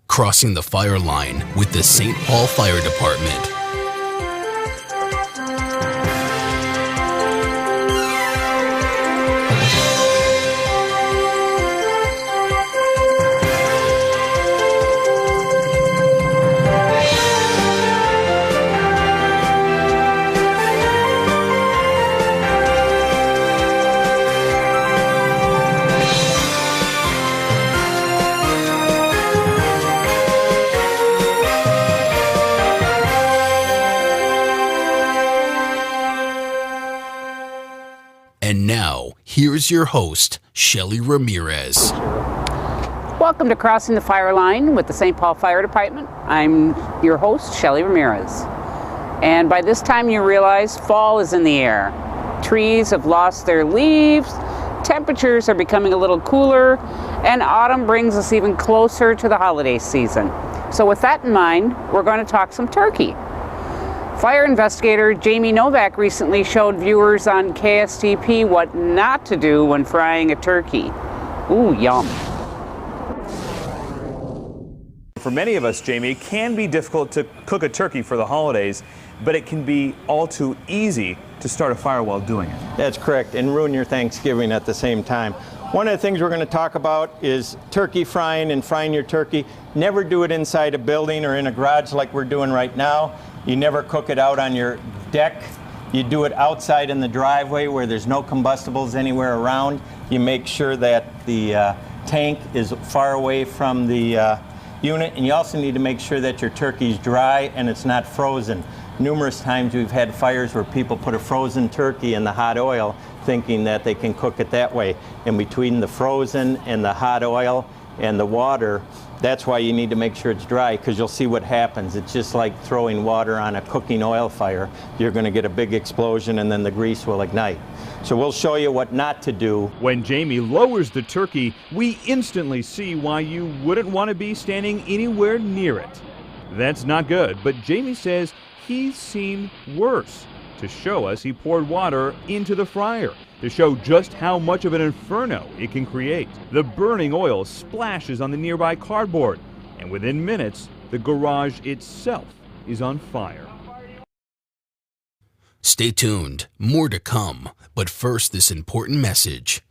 Crossing the fire line with the St. Paul Fire Department. And now, here's your host, Shelly Ramirez. Welcome to Crossing the Fire Line with the St. Paul Fire Department. I'm your host, Shelly Ramirez. And by this time you realize fall is in the air. Trees have lost their leaves, temperatures are becoming a little cooler, and autumn brings us even closer to the holiday season. So with that in mind, we're going to talk some turkey. Fire investigator Jamie Novak recently showed viewers on KSTP what not to do when frying a turkey. Ooh, yum. For many of us, Jamie, it can be difficult to cook a turkey for the holidays, but it can be all too easy to start a fire while doing it. That's correct, and ruin your Thanksgiving at the same time. One of the things we're going to talk about is turkey frying and frying your turkey. Never do it inside a building or in a garage like we're doing right now. You never cook it out on your deck. You do it outside in the driveway where there's no combustibles anywhere around. You make sure that the tank is far away from the unit, and you also need to make sure that your turkey's dry and it's not frozen. Numerous times we've had fires where people put a frozen turkey in the hot oil thinking that they can cook it that way. And between the frozen and the hot oil and the water, that's why you need to make sure it's dry, because you'll see what happens. It's just like throwing water on a cooking oil fire. You're going to get a big explosion and then the grease will ignite. So we'll show you what not to do. When Jamie lowers the turkey, we instantly see why you wouldn't want to be standing anywhere near it. That's not good, but Jamie says he's seen worse. To show us, he poured water into the fryer to show just how much of an inferno it can create. The burning oil splashes on the nearby cardboard, and within minutes, the garage itself is on fire. Stay tuned, more to come, but first this important message.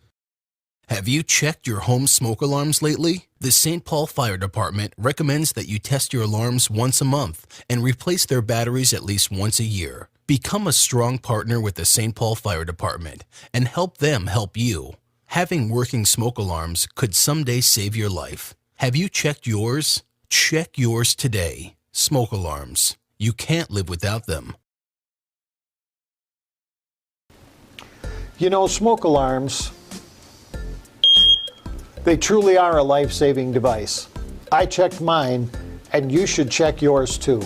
Have you checked your home smoke alarms lately? The St. Paul Fire Department recommends that you test your alarms once a month and replace their batteries at least once a year. Become a strong partner with the St. Paul Fire Department and help them help you. Having working smoke alarms could someday save your life. Have you checked yours? Check yours today. Smoke alarms. You can't live without them. You know, smoke alarms, they truly are a life-saving device. I checked mine, and you should check yours too.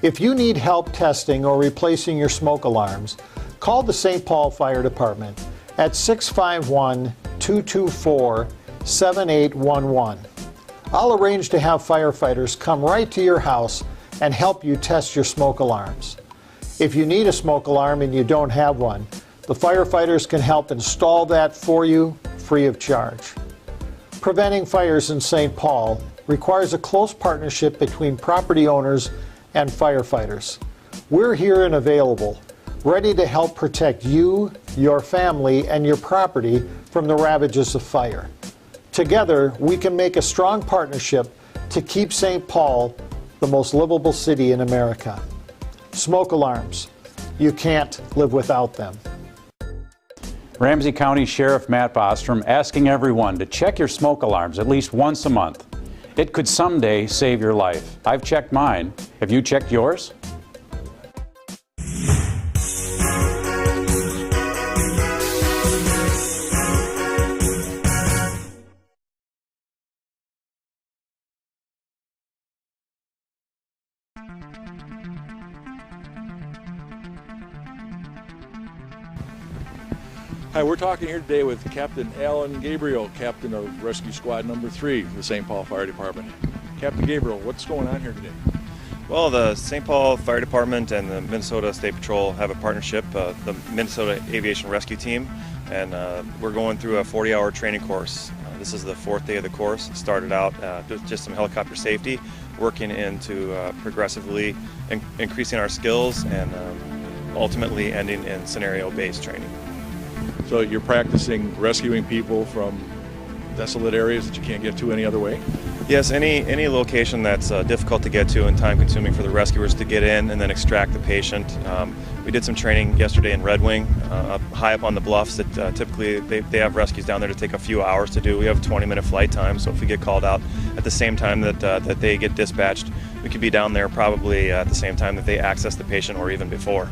If you need help testing or replacing your smoke alarms, call the St. Paul Fire Department at 651-224-7811. I'll arrange to have firefighters come right to your house and help you test your smoke alarms. If you need a smoke alarm and you don't have one, the firefighters can help install that for you free of charge. Preventing fires in St. Paul requires a close partnership between property owners and firefighters. We're here and available, ready to help protect you, your family, and your property from the ravages of fire. Together, we can make a strong partnership to keep St. Paul the most livable city in America. Smoke alarms. You can't live without them. Ramsey County Sheriff Matt Bostrom asking everyone to check your smoke alarms at least once a month. It could someday save your life. I've checked mine. Have you checked yours? Hi, we're talking here today with Captain Alan Gabriel, Captain of Rescue Squad Number 3 of the St. Paul Fire Department. Captain Gabriel, what's going on here today? Well, the St. Paul Fire Department and the Minnesota State Patrol have a partnership, the Minnesota Aviation Rescue Team, and we're going through a 40-hour training course. This is the 4th day of the course. It started out just some helicopter safety, working into progressively increasing our skills and ultimately ending in scenario-based training. So you're practicing rescuing people from desolate areas that you can't get to any other way? Yes, any location that's difficult to get to and time-consuming for the rescuers to get in and then extract the patient. We did some training yesterday in Red Wing, high up on the bluffs that typically they have rescues down there to take a few hours to do. We have a 20-minute flight time, so if we get called out at the same time that they get dispatched, we could be down there probably at the same time that they access the patient or even before.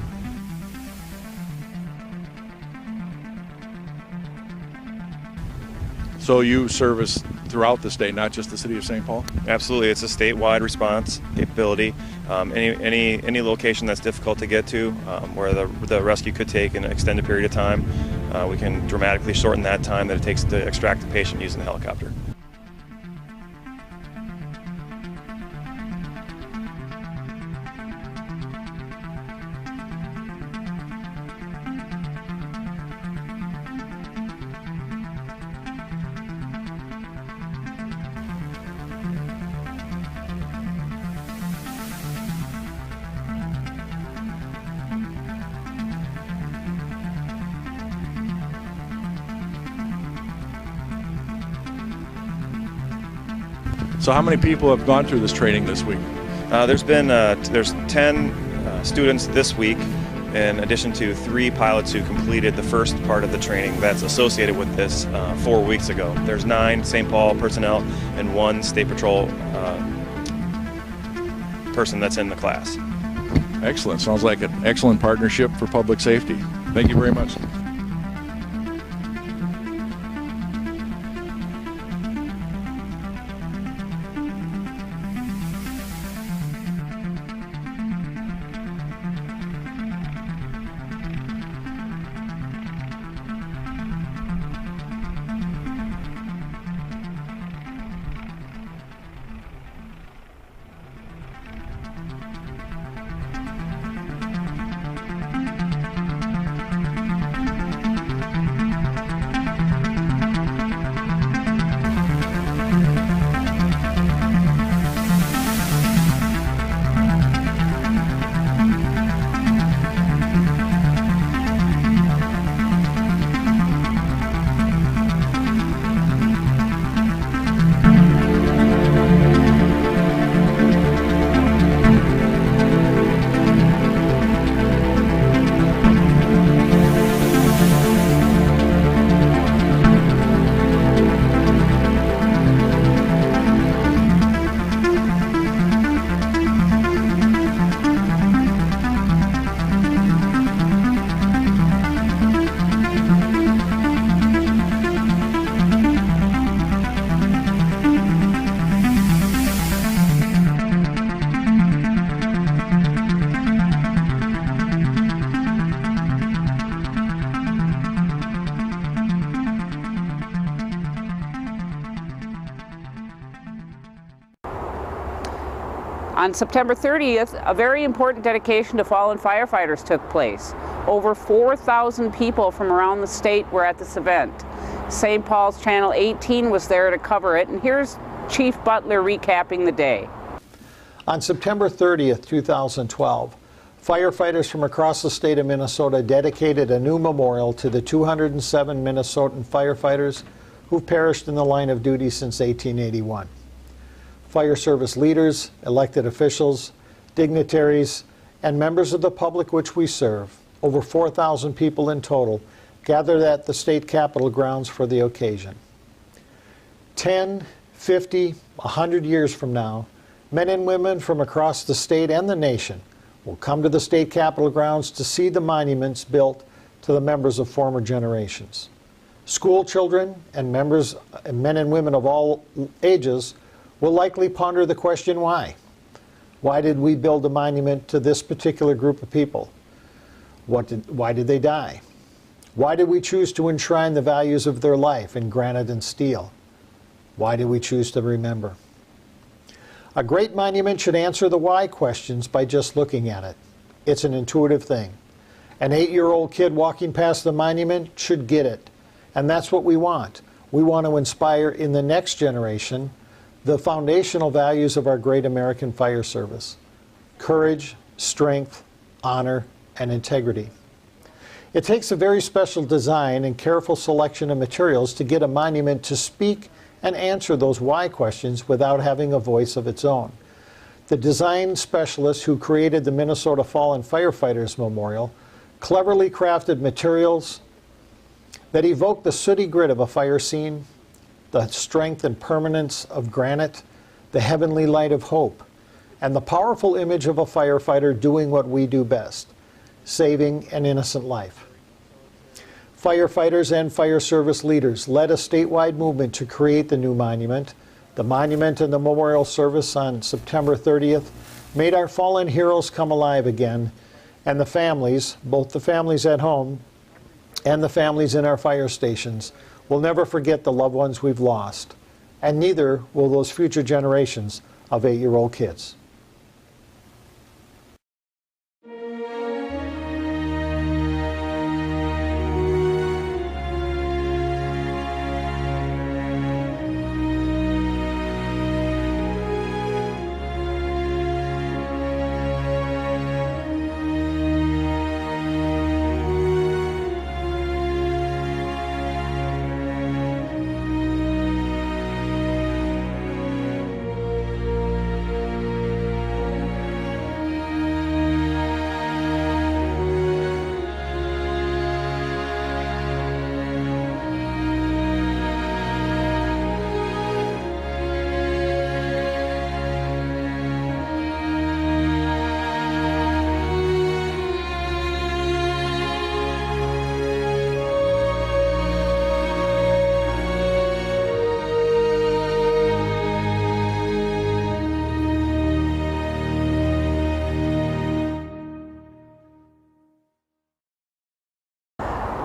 So you service throughout the state, not just the city of St. Paul? Absolutely, it's a statewide response capability. Any location that's difficult to get to, where the rescue could take an extended period of time, we can dramatically shorten that time that it takes to extract the patient using the helicopter. So how many people have gone through this training this week? There's 10 students this week, in addition to 3 pilots who completed the first part of the training that's associated with this 4 weeks ago. There's 9 St. Paul personnel and 1 State Patrol person that's in the class. Excellent. Sounds like an excellent partnership for public safety. Thank you very much. On September 30th, a very important dedication to fallen firefighters took place. Over 4,000 people from around the state were at this event. St. Paul's Channel 18 was there to cover it, and here's Chief Butler recapping the day. On September 30th, 2012, firefighters from across the state of Minnesota dedicated a new memorial to the 207 Minnesotan firefighters who've perished in the line of duty since 1881. Fire service leaders, elected officials, dignitaries, and members of the public which we serve, over 4,000 people in total, gathered at the state capitol grounds for the occasion. 10, 50, 100 years from now, men and women from across the state and the nation will come to the state capitol grounds to see the monuments built to the members of former generations. School children and men and women of all ages will likely ponder the question, why? Why did we build a monument to this particular group of people? Why did they die? Why did we choose to enshrine the values of their life in granite and steel? Why did we choose to remember? A great monument should answer the why questions by just looking at it. It's an intuitive thing. An 8-year-old kid walking past the monument should get it. And that's what we want. We want to inspire in the next generation the foundational values of our great American fire service: courage, strength, honor, and integrity. It takes a very special design and careful selection of materials to get a monument to speak and answer those why questions without having a voice of its own. The design specialists who created the Minnesota Fallen Firefighters Memorial cleverly crafted materials that evoke the sooty grit of a fire scene, the strength and permanence of granite, the heavenly light of hope, and the powerful image of a firefighter doing what we do best: saving an innocent life. Firefighters and fire service leaders led a statewide movement to create the new monument. The monument and the memorial service on September 30th made our fallen heroes come alive again, and the families, both the families at home and the families in our fire stations, will never forget the loved ones we've lost, and neither will those future generations of 8-year-old kids.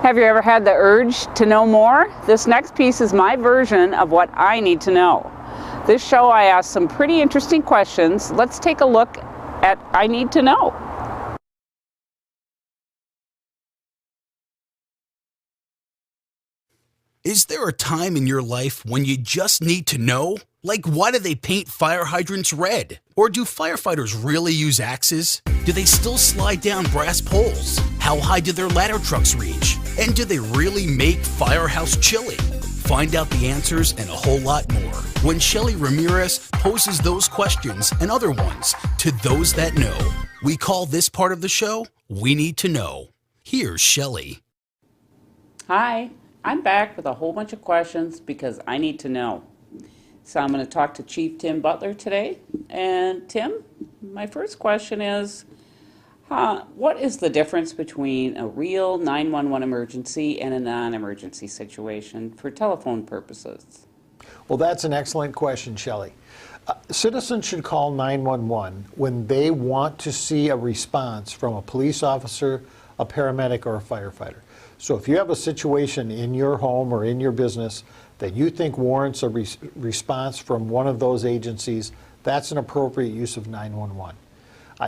Have you ever had the urge to know more? This next piece is my version of what I need to know. This show I asked some pretty interesting questions. Let's take a look at I Need to Know. Is there a time in your life when you just need to know? Like, why do they paint fire hydrants red? Or do firefighters really use axes? Do they still slide down brass poles? How high do their ladder trucks reach? And do they really make firehouse chili? Find out the answers and a whole lot more when Shelly Ramirez poses those questions and other ones to those that know. We call this part of the show, We Need to Know. Here's Shelly. Hi, I'm back with a whole bunch of questions because I need to know. So I'm going to talk to Chief Tim Butler today. And Tim, my first question is, what is the difference between a real 911 emergency and a non-emergency situation for telephone purposes? Well, that's an excellent question, Shelley. Citizens should call 911 when they want to see a response from a police officer, a paramedic, or a firefighter. So if you have a situation in your home or in your business that you think warrants a response from one of those agencies, that's an appropriate use of 911.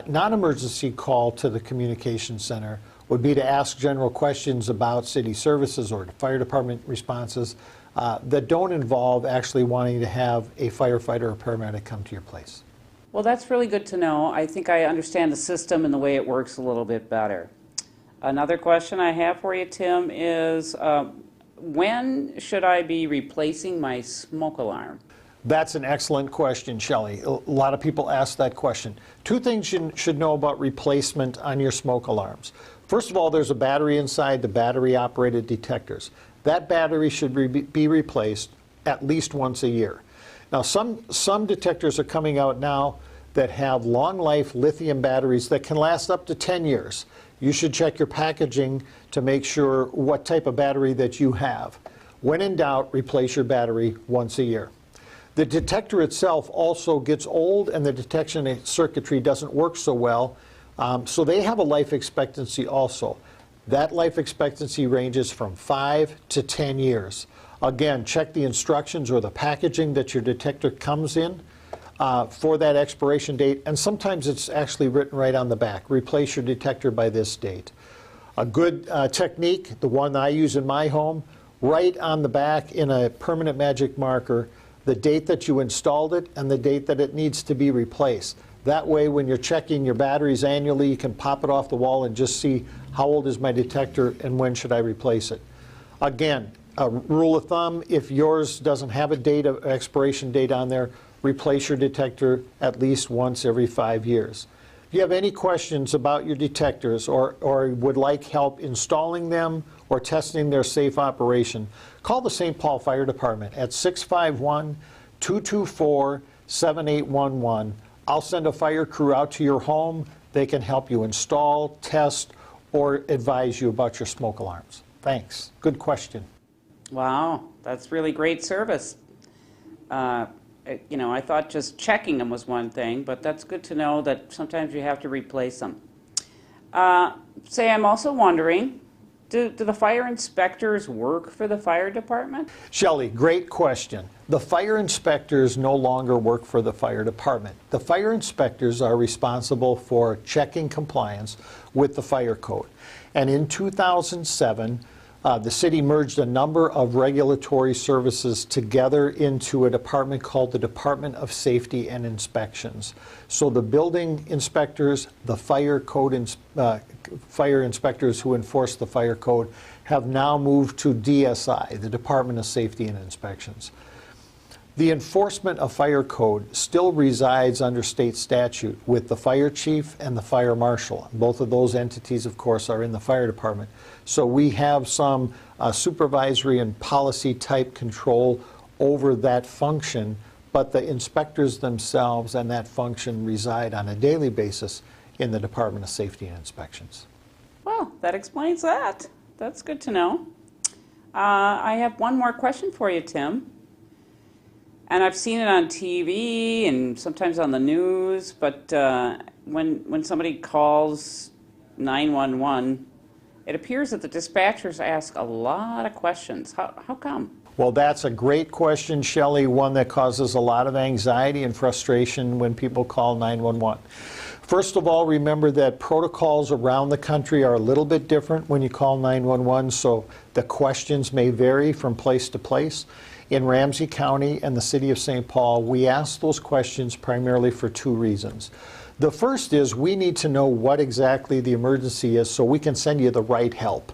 Non-emergency call to the communication center would be to ask general questions about city services or fire department responses that don't involve actually wanting to have a firefighter or paramedic come to your place. Well, that's really good to know. I think I understand the system and the way it works a little bit better. Another question I have for you, Tim, is when should I be replacing my smoke alarm? That's an excellent question, Shelley. A lot of people ask that question. Two things you should know about replacement on your smoke alarms. First of all, there's a battery inside the battery-operated detectors. That battery should be replaced at least once a year. Now, some detectors are coming out now that have long-life lithium batteries that can last up to 10 years. You should check your packaging to make sure what type of battery that you have. When in doubt, replace your battery once a year. The detector itself also gets old and the detection circuitry doesn't work so well, so they have a life expectancy also. That life expectancy ranges from 5 to 10 years. Again, check the instructions or the packaging that your detector comes in. for that expiration date, and sometimes it's actually written right on the back, replace your detector by this date. A good technique, the one I use in my home, write on the back in a permanent magic marker the date that you installed it and the date that it needs to be replaced. That way, when you're checking your batteries annually, you can pop it off the wall and just see how old is my detector and when should I replace it. Again, a rule of thumb, if yours doesn't have a date of expiration date on there, replace your detector at least once every 5 years. If you have any questions about your detectors or would like help installing them or testing their safe operation, call the St. Paul Fire Department at 651-224-7811. I'll send a fire crew out to your home. They can help you install, test, or advise you about your smoke alarms. Thanks. Good question. Wow, that's really great service. You know, I thought just checking them was one thing, but that's good to know that sometimes you have to replace them. Say, I'm also wondering, do the fire inspectors work for the fire department? Shelley, great question. The fire inspectors no longer work for the fire department. The fire inspectors are responsible for checking compliance with the fire code. And in 2007, the city merged a number of regulatory services together into a department called the Department of Safety and Inspections. So the building inspectors, the fire inspectors who enforce the fire code have now moved to DSI, the Department of Safety and Inspections. The enforcement of fire code still resides under state statute with the fire chief and the fire marshal. Both of those entities, of course, are in the fire department. So we have some supervisory and policy type control over that function, but the inspectors themselves and that function reside on a daily basis in the Department of Safety and Inspections. Well, that explains that. That's good to know. I have one more question for you, Tim. And I've seen it on TV and sometimes on the news, but when somebody calls 911, it appears that the dispatchers ask a lot of questions. How come? Well, that's a great question, Shelley, one that causes a lot of anxiety and frustration when people call 911. First of all, remember that protocols around the country are a little bit different when you call 911, so the questions may vary from place to place. In Ramsey County and the city of St. Paul, we ask those questions primarily for two reasons. The first is we need to know what exactly the emergency is so we can send you the right help.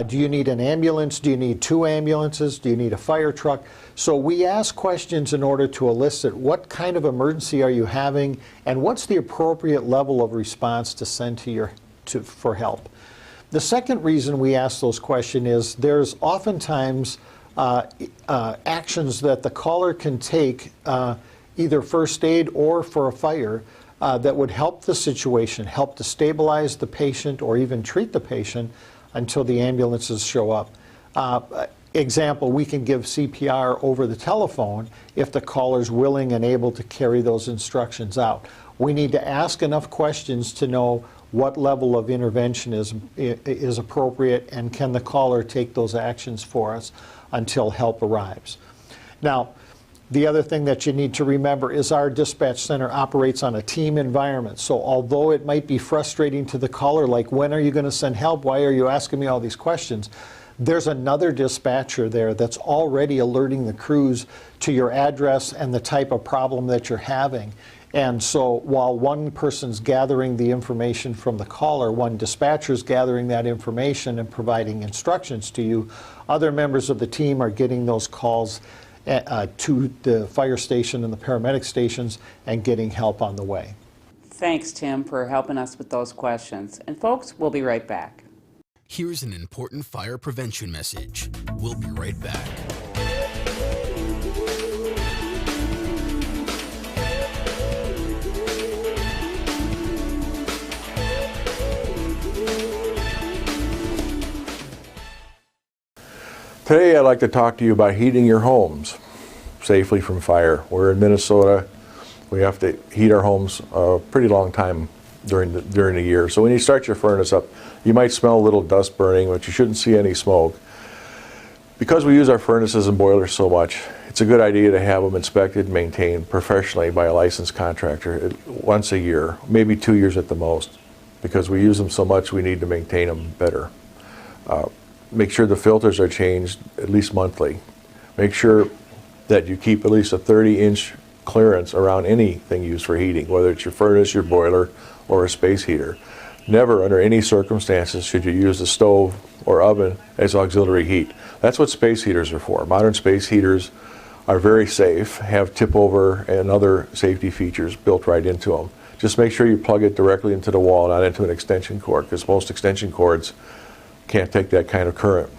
Do you need an ambulance? Do you need 2 ambulances? Do you need a fire truck? So we ask questions in order to elicit what kind of emergency are you having and what's the appropriate level of response to send for help. The second reason we ask those questions is there's oftentimes actions that the caller can take, either first aid or for a fire, that would help the situation, help to stabilize the patient or even treat the patient until the ambulances show up. Example, we can give CPR over the telephone if the caller's willing and able to carry those instructions out. We need to ask enough questions to know what level of intervention is appropriate and can the caller take those actions for us until help arrives. Now, the other thing that you need to remember is our dispatch center operates on a team environment. So although it might be frustrating to the caller, like when are you going to send help? Why are you asking me all these questions? There's another dispatcher there that's already alerting the crews to your address and the type of problem that you're having. And so while one person's gathering the information from the caller, one dispatcher's gathering that information and providing instructions to you, other members of the team are getting those calls to the fire station and the paramedic stations and getting help on the way. Thanks, Tim, for helping us with those questions. And folks, we'll be right back. Here's an important fire prevention message. We'll be right back. Today I'd like to talk to you about heating your homes safely from fire. We're in Minnesota. We have to heat our homes a pretty long time during the year. So when you start your furnace up, you might smell a little dust burning, but you shouldn't see any smoke. Because we use our furnaces and boilers so much, it's a good idea to have them inspected and maintained professionally by a licensed contractor once a year, maybe 2 years at the most. Because we use them so much, we need to maintain them better. Make sure the filters are changed at least monthly. Make sure that you keep at least a 30-inch clearance around anything used for heating, whether it's your furnace, your boiler, or a space heater. Never, under any circumstances, should you use the stove or oven as auxiliary heat. That's what space heaters are for. Modern space heaters are very safe, have tip over and other safety features built right into them. Just make sure you plug it directly into the wall, not into an extension cord, because most extension cords can't take that kind of current.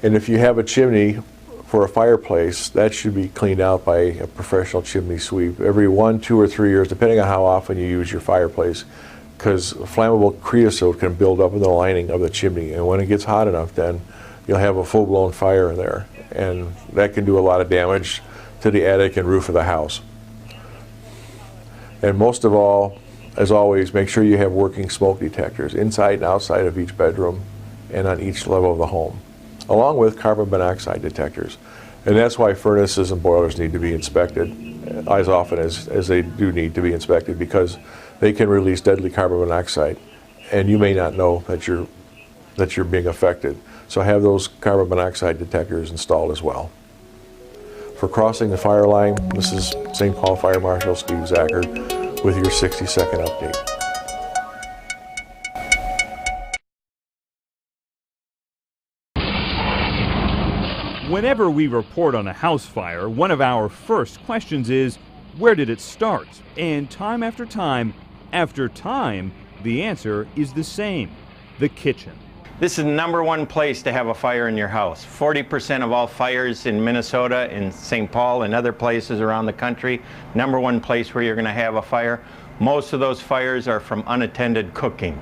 And if you have a chimney for a fireplace, that should be cleaned out by a professional chimney sweep every 1, 2, or 3 years, depending on how often you use your fireplace, because flammable creosote can build up in the lining of the chimney, and when it gets hot enough, then you'll have a full-blown fire in there, and that can do a lot of damage to the attic and roof of the house. And most of all, as always, make sure you have working smoke detectors inside and outside of each bedroom and on each level of the home, along with carbon monoxide detectors. And that's why furnaces and boilers need to be inspected as often as they do need to be inspected, because they can release deadly carbon monoxide, and you may not know that you're being affected. So have those carbon monoxide detectors installed as well. For Crossing the Fire Line, this is St. Paul Fire Marshal Steve Zacher with your 60-second update. Whenever we report on a house fire, one of our first questions is, where did it start? And time after time, the answer is the same: the kitchen. This is the #1 place to have a fire in your house. 40% of all fires in Minnesota, in St. Paul, and other places around the country, #1 place where you're going to have a fire. Most of those fires are from unattended cooking.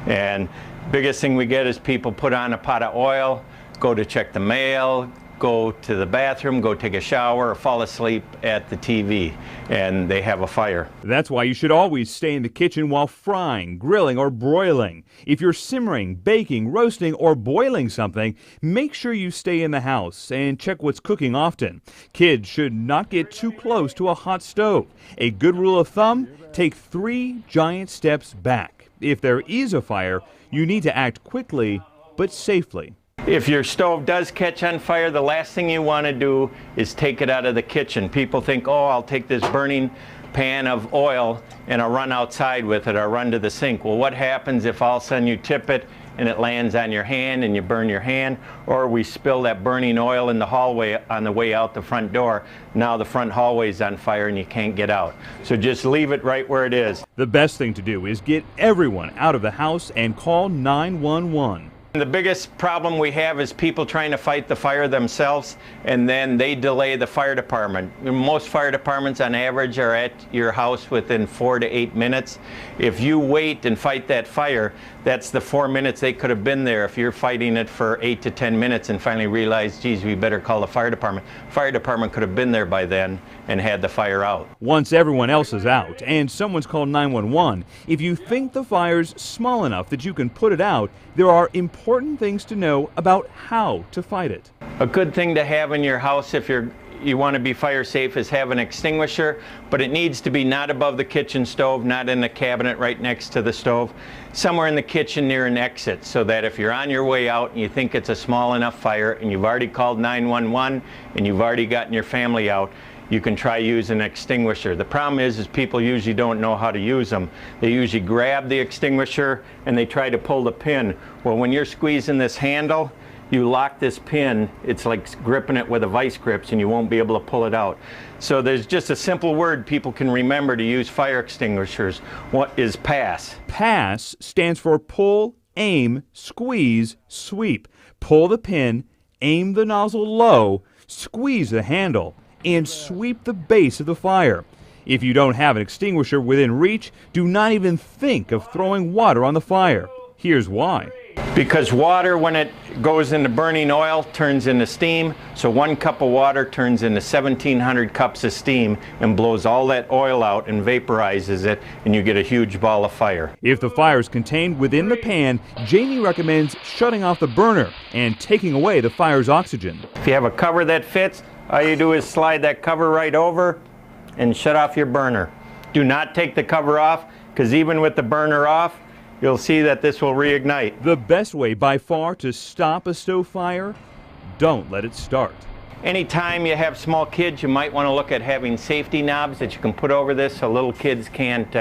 And biggest thing we get is people put on a pot of oil, go to check the mail, go to the bathroom, go take a shower, or fall asleep at the TV, and they have a fire. That's why you should always stay in the kitchen while frying, grilling, or broiling. If you're simmering, baking, roasting, or boiling something, make sure you stay in the house and check what's cooking often. Kids should not get too close to a hot stove. A good rule of thumb: take 3 giant steps back. If there is a fire, you need to act quickly but safely. If your stove does catch on fire, the last thing you want to do is take it out of the kitchen. People think, oh, I'll take this burning pan of oil and I'll run outside with it, or run to the sink. Well, what happens if all of a sudden you tip it and it lands on your hand and you burn your hand, or we spill that burning oil in the hallway on the way out the front door? Now the front hallway is on fire and you can't get out. So just leave it right where it is. The best thing to do is get everyone out of the house and call 911. The biggest problem we have is people trying to fight the fire themselves, and then they delay the fire department. Most fire departments on average are at your house within 4 to 8 minutes. If you wait and fight that fire, that's the 4 minutes they could have been there. If you're fighting it for 8 to 10 minutes and finally realize, geez, we better call the fire department. Fire department could have been there by then and had the fire out. Once everyone else is out and someone's called 911, if you think the fire's small enough that you can put it out, there are important things to know about how to fight it. A good thing to have in your house if you want to be fire safe is have an extinguisher, but it needs to be not above the kitchen stove, not in the cabinet right next to the stove, somewhere in the kitchen near an exit, so that if you're on your way out and you think it's a small enough fire and you've already called 911 and you've already gotten your family out, you can try using an extinguisher. The problem is people usually don't know how to use them. They usually grab the extinguisher and they try to pull the pin. Well, when you're squeezing this handle, you lock this pin, it's like gripping it with a vice grips, and you won't be able to pull it out. So there's just a simple word people can remember to use fire extinguishers. What is PASS? PASS stands for pull, aim, squeeze, sweep. Pull the pin, aim the nozzle low, squeeze the handle, and sweep the base of the fire. If you don't have an extinguisher within reach, do not even think of throwing water on the fire. Here's why. Because water, when it goes into burning oil, turns into steam. So 1 cup of water turns into 1,700 cups of steam and blows all that oil out and vaporizes it, and you get a huge ball of fire. If the fire is contained within the pan, Jamie recommends shutting off the burner and taking away the fire's oxygen. If you have a cover that fits, all you do is slide that cover right over and shut off your burner. Do not take the cover off, because even with the burner off, you'll see that this will reignite. The best way by far to stop a stove fire? Don't let it start. Anytime you have small kids, you might want to look at having safety knobs that you can put over this so little kids can't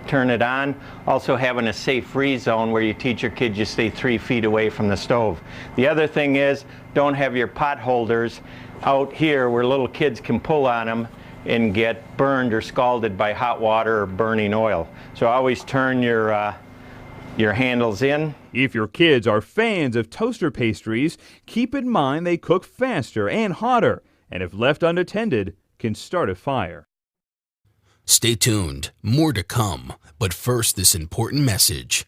turn it on. Also having a safe free zone where you teach your kids you stay 3 feet away from the stove. The other thing is, don't have your pot holders out here where little kids can pull on them and get burned or scalded by hot water or burning oil. So always turn your handles in. If your kids are fans of toaster pastries, keep in mind they cook faster and hotter, and if left unattended, can start a fire. Stay tuned, more to come, but first this important message.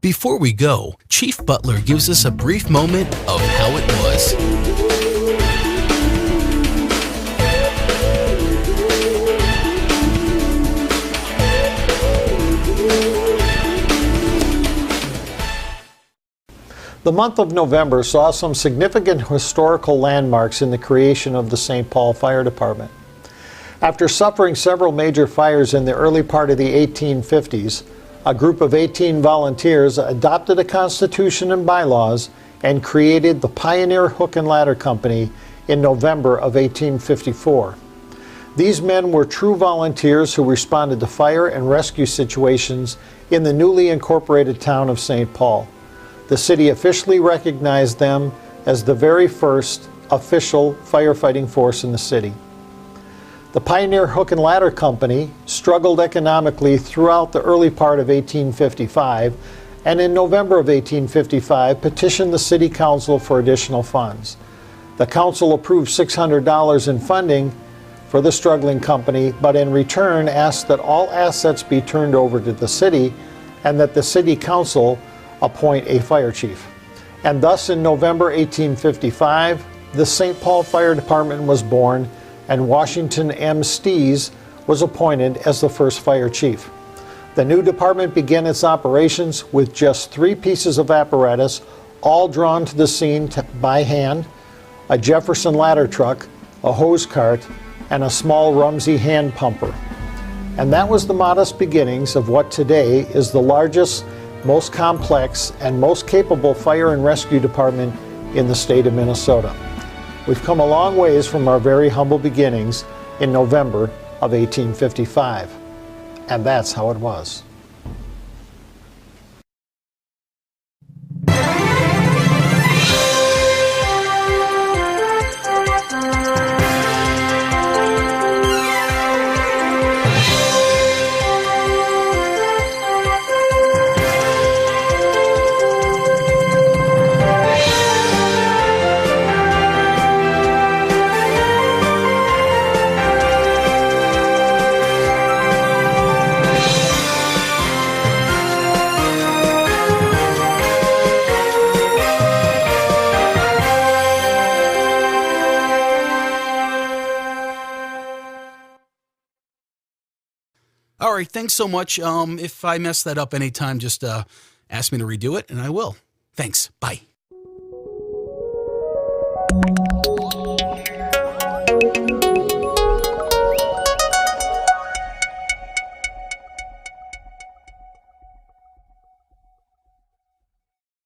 Before we go, Chief Butler gives us a brief moment of how it was. The month of November saw some significant historical landmarks in the creation of the St. Paul Fire Department. After suffering several major fires in the early part of the 1850s, a group of 18 volunteers adopted a constitution and bylaws and created the Pioneer Hook and Ladder Company in November of 1854. These men were true volunteers who responded to fire and rescue situations in the newly incorporated town of St. Paul. The city officially recognized them as the very first official firefighting force in the city. The Pioneer Hook and Ladder Company struggled economically throughout the early part of 1855, and in November of 1855 petitioned the City Council for additional funds. The council approved $600 in funding for the struggling company, but in return asked that all assets be turned over to the city and that the City Council appoint a fire chief. And thus in November 1855, the St. Paul Fire Department was born, and Washington M. Stees was appointed as the first fire chief. The new department began its operations with just 3 pieces of apparatus, all drawn to the scene by hand: a Jefferson ladder truck, a hose cart, and a small Rumsey hand pumper. And that was the modest beginnings of what today is the largest, most complex, and most capable fire and rescue department in the state of Minnesota. We've come a long ways from our very humble beginnings in November of 1855. And that's how it was. sorry. Thanks so much. If I mess that up anytime, just ask me to redo it, and I will. Thanks. Bye.